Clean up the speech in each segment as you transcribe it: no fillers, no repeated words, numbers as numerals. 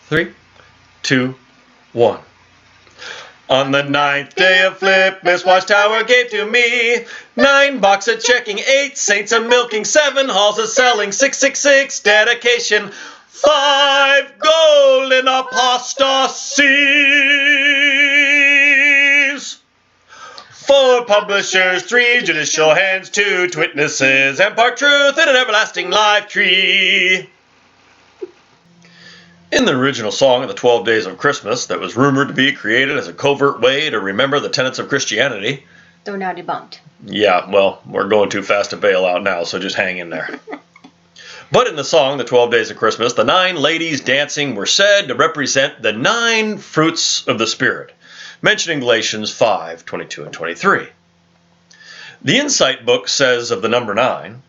3, 2, 1. On the 9th day of Flipmas, Watchtower gave to me 9 boxes checking, 8 saints a milking, 7 halls a selling, 666 dedication, 5 golden apostasies, 4 publishers, 3 judicial hands, 2 witnesses, and part truth in an everlasting life tree. In the original song of the 12 Days of Christmas that was rumored to be created as a covert way to remember the tenets of Christianity. Though now debunked. Yeah, well, we're going too fast to bail out now, so just hang in there. But in the song, the 12 Days of Christmas, the 9 ladies dancing were said to represent the 9 fruits of the Spirit, mentioning Galatians 5, 22 and 23. The Insight book says of the number 9,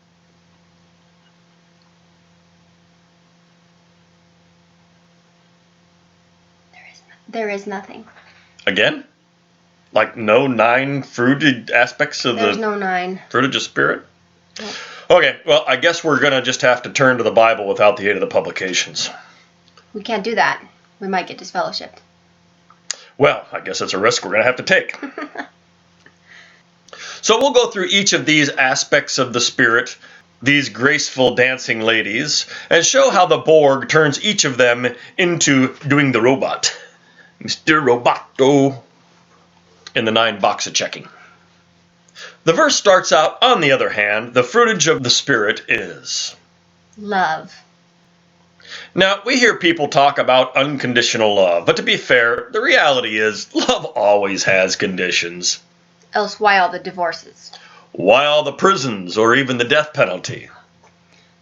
there is nothing. Again? Like no 9 fruited aspects of There's no 9. Fruit of the Spirit? Nope. Okay, well, I guess we're going to just have to turn to the Bible without the aid of the publications. We can't do that. We might get disfellowshipped. Well, I guess it's a risk we're going to have to take. So we'll go through each of these aspects of the Spirit, these graceful dancing ladies, and show how the Borg turns each of them into doing the robot. Mr. Roboto, in the 9 boxes checking. The verse starts out, on the other hand, the fruitage of the Spirit is love. Now, we hear people talk about unconditional love, but to be fair, the reality is love always has conditions. Else why all the divorces? Why all the prisons or even the death penalty?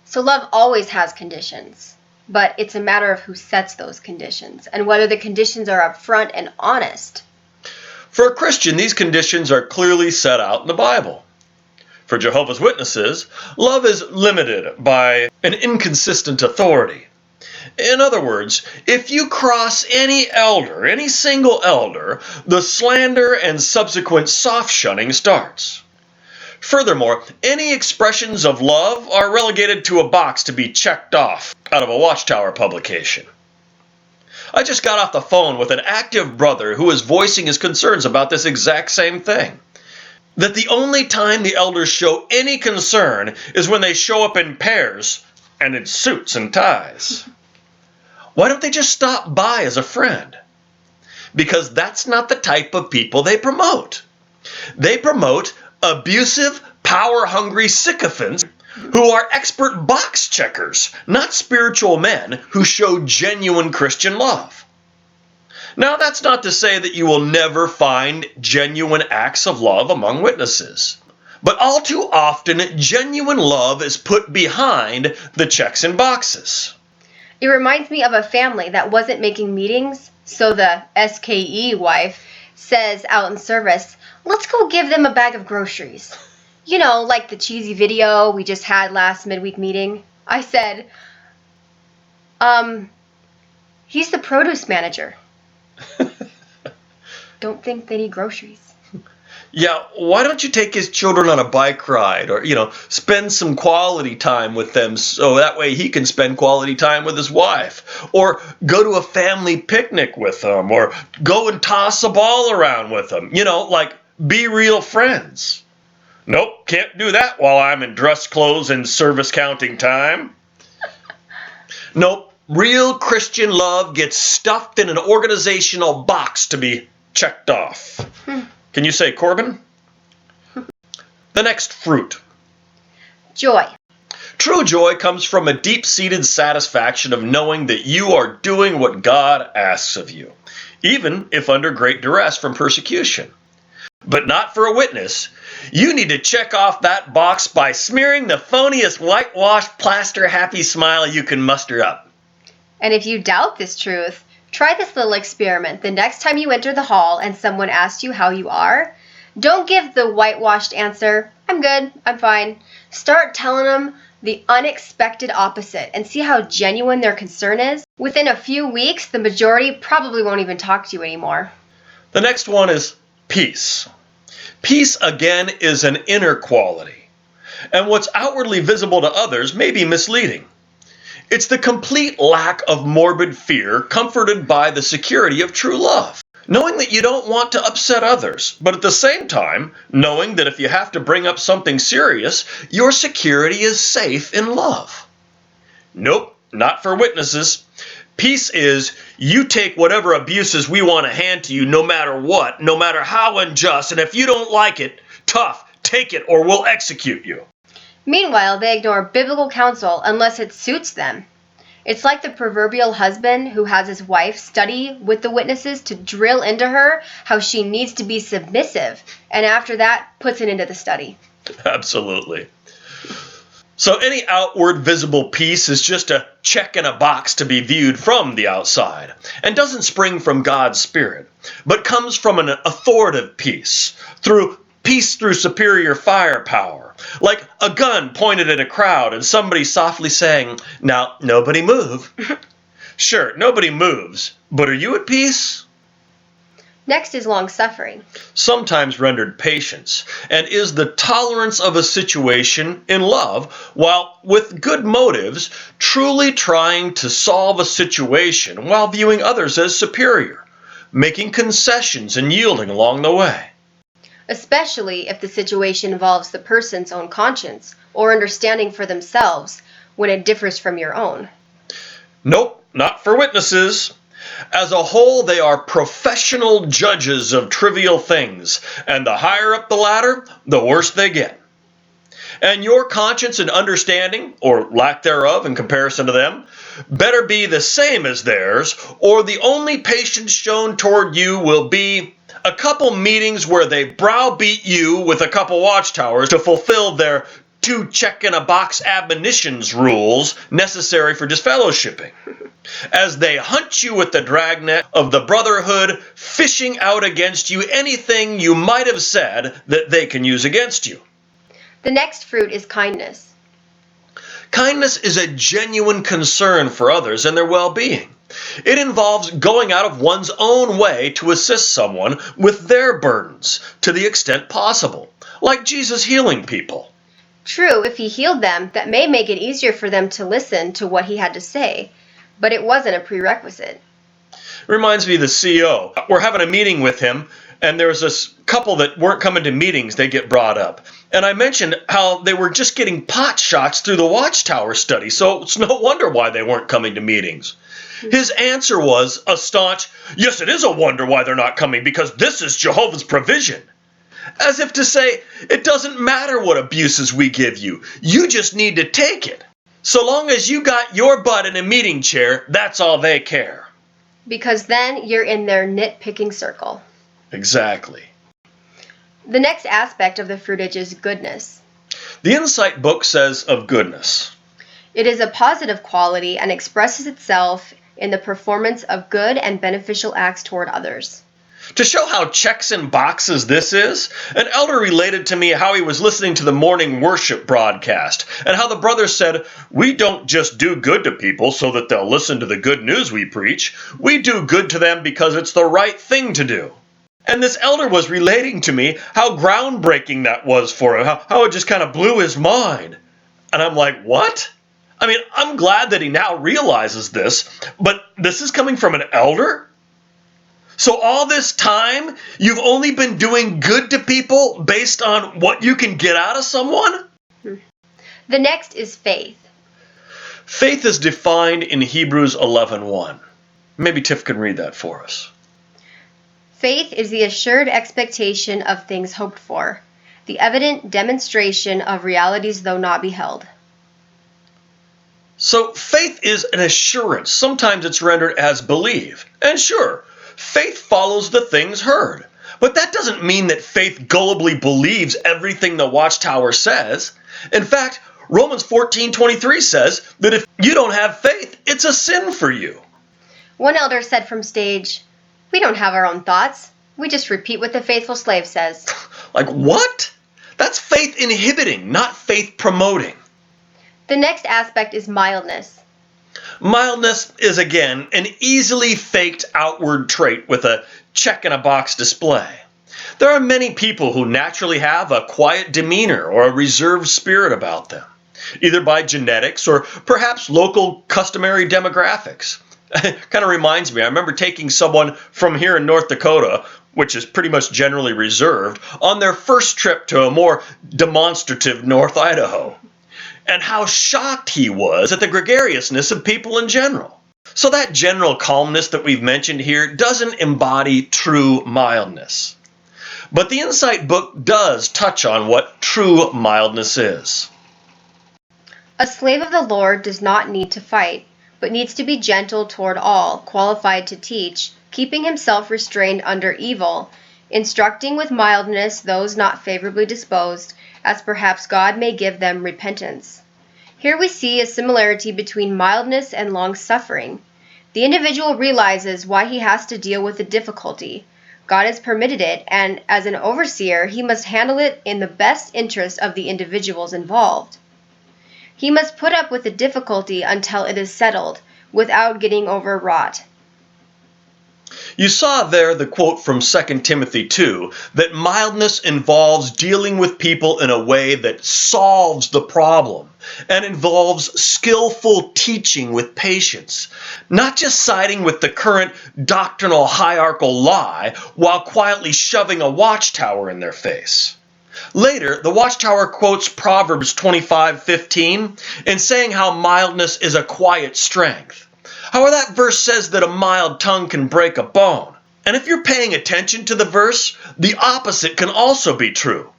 So love always has conditions. But it's a matter of who sets those conditions and whether the conditions are upfront and honest. For a Christian, these conditions are clearly set out in the Bible. For Jehovah's Witnesses, love is limited by an inconsistent authority. In other words, if you cross any elder, any single elder, the slander and subsequent soft shunning starts. Furthermore, any expressions of love are relegated to a box to be checked off out of a Watchtower publication. I just got off the phone with an active brother who is voicing his concerns about this exact same thing. That the only time the elders show any concern is when they show up in pairs and in suits and ties. Why don't they just stop by as a friend? Because that's not the type of people they promote. They promote abusive, power-hungry sycophants who are expert box checkers, not spiritual men who show genuine Christian love. Now, that's not to say that you will never find genuine acts of love among witnesses. But all too often, genuine love is put behind the checks and boxes. It reminds me of a family that wasn't making meetings, so the SKE wife says out in service, let's go give them a bag of groceries. You know, like the cheesy video we just had last midweek meeting. I said, he's the produce manager. Don't think they need groceries. Yeah, why don't you take his children on a bike ride or, spend some quality time with them so that way he can spend quality time with his wife? Or go to a family picnic with them or go and toss a ball around with them. Be real friends. Nope, can't do that while I'm in dress clothes and service counting time. Nope, real Christian love gets stuffed in an organizational box to be checked off. Can you say Corbin? The next fruit. Joy. True joy comes from a deep-seated satisfaction of knowing that you are doing what God asks of you, even if under great duress from persecution. But not for a witness. You need to check off that box by smearing the phoniest whitewashed plaster happy smile you can muster up. And if you doubt this truth, try this little experiment. The next time you enter the hall and someone asks you how you are, don't give the whitewashed answer, I'm good, I'm fine. Start telling them the unexpected opposite and see how genuine their concern is. Within a few weeks, the majority probably won't even talk to you anymore. The next one is peace. Peace, again, is an inner quality, and what's outwardly visible to others may be misleading. It's the complete lack of morbid fear comforted by the security of true love. Knowing that you don't want to upset others, but at the same time, knowing that if you have to bring up something serious, your security is safe in love. Nope, not for witnesses. Peace is, you take whatever abuses we want to hand to you no matter what, no matter how unjust, and if you don't like it, tough, take it or we'll execute you. Meanwhile, they ignore biblical counsel unless it suits them. It's like the proverbial husband who has his wife study with the witnesses to drill into her how she needs to be submissive, and after that, puts it into the study. Absolutely. So any outward visible peace is just a check in a box to be viewed from the outside, and doesn't spring from God's Spirit, but comes from an authoritative peace, peace through superior firepower, like a gun pointed at a crowd and somebody softly saying, "Now, nobody move." Sure, nobody moves, but are you at peace? Next is long-suffering. Sometimes rendered patience, and is the tolerance of a situation in love, while with good motives, truly trying to solve a situation while viewing others as superior, making concessions and yielding along the way. Especially if the situation involves the person's own conscience or understanding for themselves when it differs from your own. Nope, not for witnesses. As a whole, they are professional judges of trivial things, and the higher up the ladder, the worse they get. And your conscience and understanding, or lack thereof in comparison to them, better be the same as theirs, or the only patience shown toward you will be a couple meetings where they browbeat you with a couple watchtowers to fulfill their 2 check-in-a-box admonitions rules necessary for disfellowshipping, as they hunt you with the dragnet of the brotherhood, fishing out against you anything you might have said that they can use against you. The next fruit is kindness. Kindness is a genuine concern for others and their well-being. It involves going out of one's own way to assist someone with their burdens to the extent possible, like Jesus healing people. True, if he healed them, that may make it easier for them to listen to what he had to say, but it wasn't a prerequisite. Reminds me of the CEO. We're having a meeting with him, and there was this couple that weren't coming to meetings. They get brought up. And I mentioned how they were just getting pot shots through the Watchtower study, so it's no wonder why they weren't coming to meetings. His answer was a staunch, "Yes, it is a wonder why they're not coming, because this is Jehovah's provision." As if to say, it doesn't matter what abuses we give you. You just need to take it. So long as you got your butt in a meeting chair, that's all they care. Because then you're in their nitpicking circle. Exactly. The next aspect of the fruitage is goodness. The Insight book says of goodness, It is a positive quality and expresses itself in the performance of good and beneficial acts toward others. to show how checks and boxes this is, an elder related to me how he was listening to the morning worship broadcast, and how the brother said, "We don't just do good to people so that they'll listen to the good news we preach. We do good to them because it's the right thing to do." And this elder was relating to me how groundbreaking that was for him, how it just kind of blew his mind. And I'm like, what? I mean, I'm glad that he now realizes this, but this is coming from an elder? So all this time, you've only been doing good to people based on what you can get out of someone? The next is faith. Faith is defined in Hebrews 11:1. Maybe Tiff can read that for us. Faith is the assured expectation of things hoped for, the evident demonstration of realities though not beheld. So faith is an assurance. Sometimes it's rendered as believe. And sure, faith follows the things heard. But that doesn't mean that faith gullibly believes everything the Watchtower says. In fact, Romans 14:23 says that if you don't have faith, it's a sin for you. One elder said from stage, "We don't have our own thoughts. We just repeat what the faithful slave says." Like what? That's faith inhibiting, not faith promoting. The next aspect is mildness. Mildness is, again, an easily faked outward trait with a check-in-a-box display. There are many people who naturally have a quiet demeanor or a reserved spirit about them. either by genetics or perhaps local customary demographics. Kind of reminds me, I remember taking someone from here in North Dakota, which is pretty much generally reserved, on their first trip to a more demonstrative North Idaho, and how shocked he was at the gregariousness of people in general. So that general calmness that we've mentioned here doesn't embody true mildness. But the Insight book does touch on what true mildness is. A slave of the Lord does not need to fight, but needs to be gentle toward all, qualified to teach, keeping himself restrained under evil, instructing with mildness those not favorably disposed, as perhaps God may give them repentance. Here we see a similarity between mildness and long-suffering. The individual realizes why he has to deal with the difficulty. God has permitted it, and as an overseer, he must handle it in the best interest of the individuals involved. He must put up with the difficulty until it is settled, without getting overwrought. You saw there the quote from 2 Timothy 2, that mildness involves dealing with people in a way that solves the problem and involves skillful teaching with patience, not just siding with the current doctrinal hierarchical lie while quietly shoving a Watchtower in their face. Later, the Watchtower quotes Proverbs 25:15 in saying how mildness is a quiet strength. However, that verse says that a mild tongue can break a bone. And if you're paying attention to the verse, the opposite can also be true.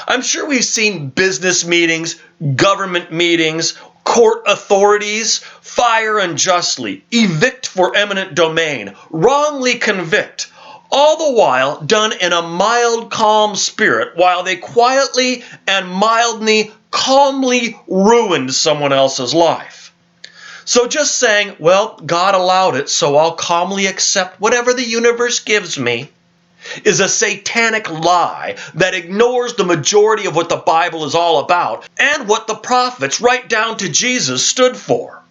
I'm sure we've seen business meetings, government meetings, court authorities fire unjustly, evict for eminent domain, wrongly convict, all the while done in a mild, calm spirit, while they quietly and mildly, calmly ruined someone else's life. So just saying, well, God allowed it, so I'll calmly accept whatever the universe gives me, is a satanic lie that ignores the majority of what the Bible is all about and what the prophets, right down to Jesus, stood for,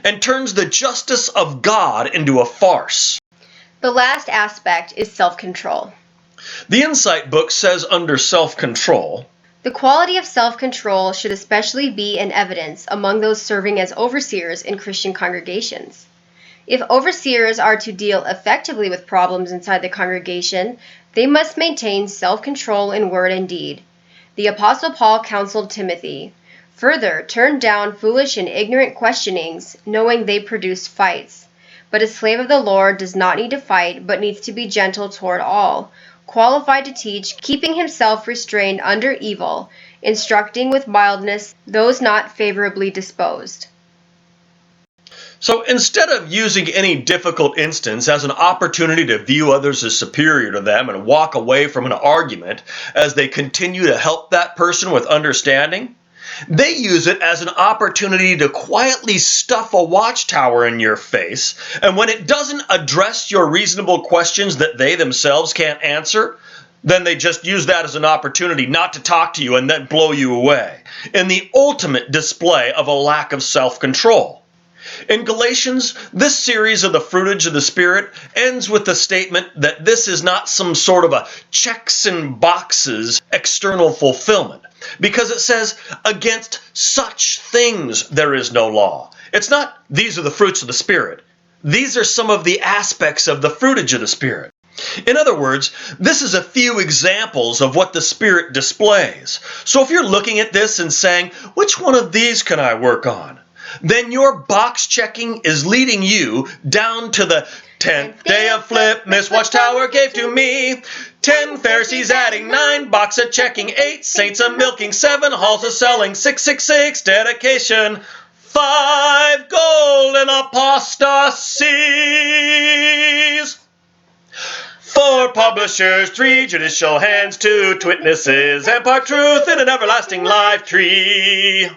and turns the justice of God into a farce. The last aspect is self-control. The Insight book says under self-control, the quality of self-control should especially be in evidence among those serving as overseers in Christian congregations. If overseers are to deal effectively with problems inside the congregation, they must maintain self-control in word and deed. The Apostle Paul counseled Timothy, "Further, turn down foolish and ignorant questionings, knowing they produce fights. But a slave of the Lord does not need to fight, but needs to be gentle toward all, qualified to teach, keeping himself restrained under evil, instructing with mildness those not favorably disposed." So instead of using any difficult instance as an opportunity to view others as superior to them and walk away from an argument as they continue to help that person with understanding, they use it as an opportunity to quietly stuff a Watchtower in your face, and when it doesn't address your reasonable questions that they themselves can't answer, then they just use that as an opportunity not to talk to you and then blow you away, in the ultimate display of a lack of self-control. In Galatians, this series of the fruitage of the Spirit ends with the statement that this is not some sort of a checks and boxes external fulfillment, because it says, against such things there is no law. It's not, these are the fruits of the Spirit. These are some of the aspects of the fruitage of the Spirit. In other words, this is a few examples of what the Spirit displays. So if you're looking at this and saying, which one of these can I work on? Then your box checking is leading you down to the 10th day of Flipmas Watchtower gave to me. 10 Pharisees adding 9, box of checking 8, saints a milking 7, halls a selling 666, dedication 5, golden apostasies. 4 publishers, 3 judicial hands, 2 witnesses, and part truth in an everlasting life tree.